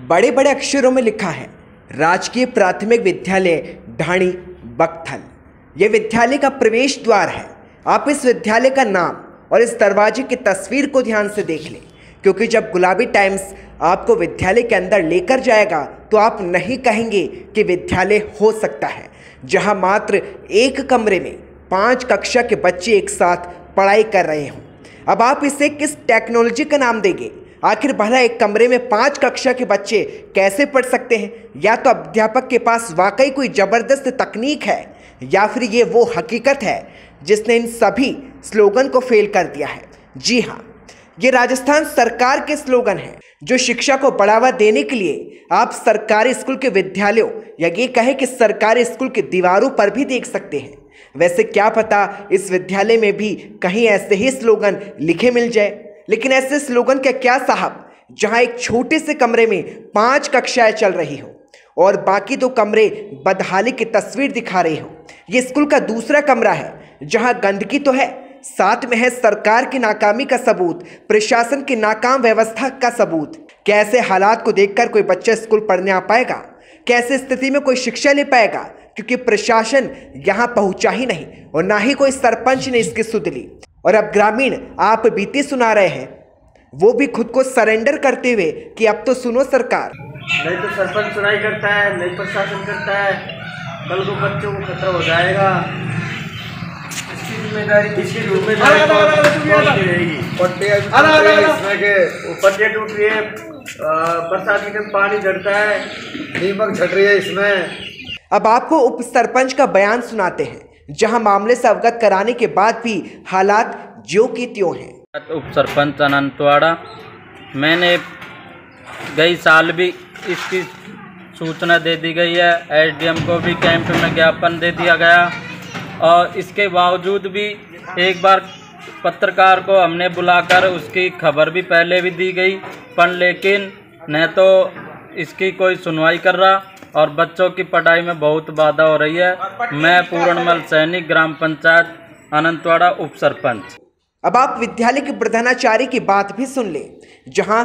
बड़े बड़े अक्षरों में लिखा है राजकीय प्राथमिक विद्यालय ढाणी बकथल। यह विद्यालय का प्रवेश द्वार है। आप इस विद्यालय का नाम और इस दरवाजे की तस्वीर को ध्यान से देख लें, क्योंकि जब गुलाबी टाइम्स आपको विद्यालय के अंदर लेकर जाएगा तो आप नहीं कहेंगे कि विद्यालय हो सकता है जहां मात्र एक कमरे में 5 कक्षा के बच्चे एक साथ पढ़ाई कर रहे हों। अब आप इसे किस टेक्नोलॉजी का नाम देंगे? आखिर भला एक कमरे में 5 कक्षा के बच्चे कैसे पढ़ सकते हैं? या तो अध्यापक के पास वाकई कोई ज़बरदस्त तकनीक है, या फिर ये वो हकीकत है जिसने इन सभी स्लोगन को फेल कर दिया है। जी हाँ, ये राजस्थान सरकार के स्लोगन हैं जो शिक्षा को बढ़ावा देने के लिए आप सरकारी स्कूल के विद्यालयों या ये कहे कि सरकारी स्कूल की दीवारों पर भी देख सकते हैं। वैसे क्या पता इस विद्यालय में भी कहीं ऐसे ही स्लोगन लिखे मिल जाए। लेकिन ऐसे स्लोगन क्या साहब, जहां एक छोटे से कमरे में 5 कक्षाएं चल रही हो और बाकी 2 कमरे बदहाली की तस्वीर दिखा रही हो। ये स्कूल का दूसरा कमरा है जहां गंदगी तो है, साथ में है सरकार की नाकामी का सबूत, प्रशासन की नाकाम व्यवस्था का सबूत। कैसे हालात को देखकर कोई बच्चा स्कूल पढ़ने आ पाएगा? कैसे स्थिति में कोई शिक्षा ले पाएगा? क्योंकि प्रशासन यहाँ पहुंचा ही नहीं और ना ही कोई सरपंच ने इसकी सुध ली। और अब ग्रामीण आप बीते सुना रहे हैं, वो भी खुद को सरेंडर करते हुए कि अब तो सुनो सरकार। नहीं तो सरपंच सुनाई करता है, नहीं प्रशासन करता है, कल को बच्चों को खतरा हो जाएगा। इसकी जिम्मेदारी रहेगी। पट्टियाँ टूट रही है, बरसात के दिन पानी झड़ता है, दीमक झड़ रही है इसमें। अब आपको उप सरपंच का बयान सुनाते हैं, जहां मामले से अवगत कराने के बाद भी हालात ज्यों की त्यों हैं। उप सरपंच अनंतवाड़ा, मैंने गई साल भी इसकी सूचना दे दी गई है, एसडीएम को भी कैंप में ज्ञापन दे दिया गया और इसके बावजूद भी एक बार पत्रकार को हमने बुलाकर उसकी खबर भी पहले भी दी गई, पर लेकिन न तो इसकी कोई सुनवाई कर रहा और बच्चों की पढ़ाई में बहुत बाधा हो रही है। मैं पूर्णमल सैनिक, ग्राम पंचायत अनंतवाड़ा, उप सरपंच। अब आप विद्यालय के प्रधानाचार्य की बात भी सुन ले, जहां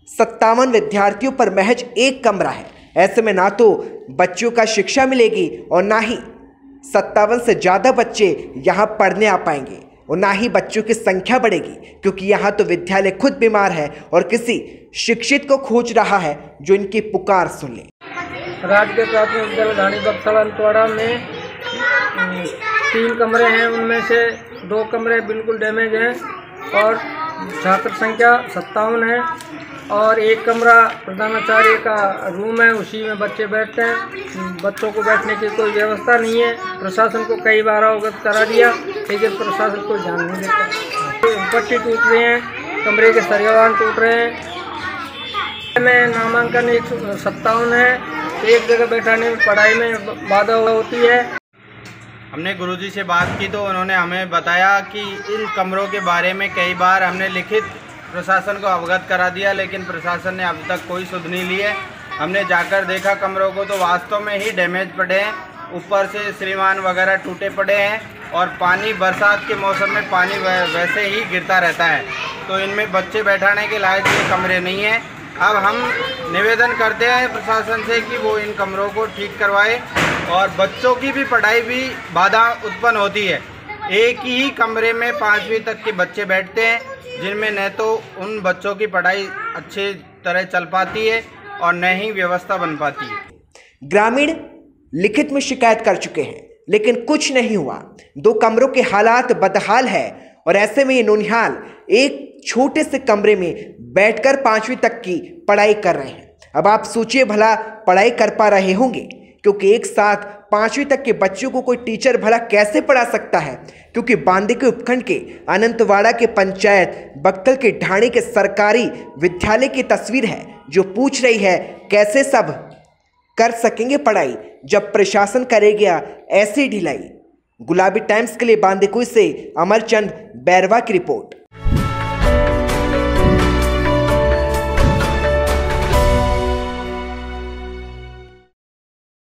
57 विद्यार्थियों पर महज एक कमरा है। ऐसे में ना तो बच्चों का शिक्षा मिलेगी और ना ही 57 से ज़्यादा बच्चे यहाँ पढ़ने आ पाएंगे और ना ही बच्चों की संख्या बढ़ेगी, क्योंकि यहाँ तो विद्यालय खुद बीमार है और किसी शिक्षित को खोज रहा है जो इनकी पुकार सुन ले। राजकीय प्राथमिक विद्यालय ढाणी बकथल अनंतवाड़ा में 3 कमरे हैं, उनमें से 2 कमरे बिल्कुल डैमेज हैं और छात्र संख्या 57 है और एक कमरा प्रधानाचार्य का रूम है, उसी में बच्चे बैठते हैं। बच्चों को बैठने की कोई व्यवस्था नहीं है। प्रशासन को कई बार अवगत करा दिया, लेकिन प्रशासन को ध्यान नहीं देता। पट्टी टूट रही हैं, कमरे के सरियावान टूट रहे हैं। में नामांकन 157 है, एक जगह बैठाने में पढ़ाई में बाधा होती है। हमने गुरुजी से बात की तो उन्होंने हमें बताया कि इन कमरों के बारे में कई बार हमने लिखित प्रशासन को अवगत करा दिया, लेकिन प्रशासन ने अब तक कोई सुध नहीं ली है। हमने जाकर देखा कमरों को तो वास्तव में ही डैमेज पड़े हैं, ऊपर से श्रीमान वगैरह टूटे पड़े हैं और पानी बरसात के मौसम में पानी वैसे ही गिरता रहता है, तो इनमें बच्चे बैठाने के लायक ये कमरे नहीं हैं। अब हम निवेदन करते हैं प्रशासन से कि वो इन कमरों को ठीक करवाए और बच्चों की भी पढ़ाई भी बाधा उत्पन्न होती है। एक ही कमरे में 5वीं तक के बच्चे बैठते हैं, जिनमें न तो उन बच्चों की पढ़ाई अच्छे तरह चल पाती है और न ही व्यवस्था बन पाती है। ग्रामीण लिखित में शिकायत कर चुके हैं, लेकिन कुछ नहीं हुआ। 2 कमरों के हालात बदहाल है और ऐसे में ये नौनिहाल एक छोटे से कमरे में बैठकर 5वीं तक की पढ़ाई कर रहे हैं। अब आप सोचिए भला पढ़ाई कर पा रहे होंगे, क्योंकि एक साथ 5वीं तक के बच्चों को कोई टीचर भला कैसे पढ़ा सकता है? क्योंकि बांदे के उपखंड के अनंतवाड़ा के पंचायत बकथल के ढाणी के सरकारी विद्यालय की तस्वीर है, जो पूछ रही है कैसे सब कर सकेंगे पढ़ाई जब प्रशासन करेगा ऐसी ढिलाई। गुलाबी टाइम्स के लिए बांदीकुई से अमरचंद बैरवा की रिपोर्ट।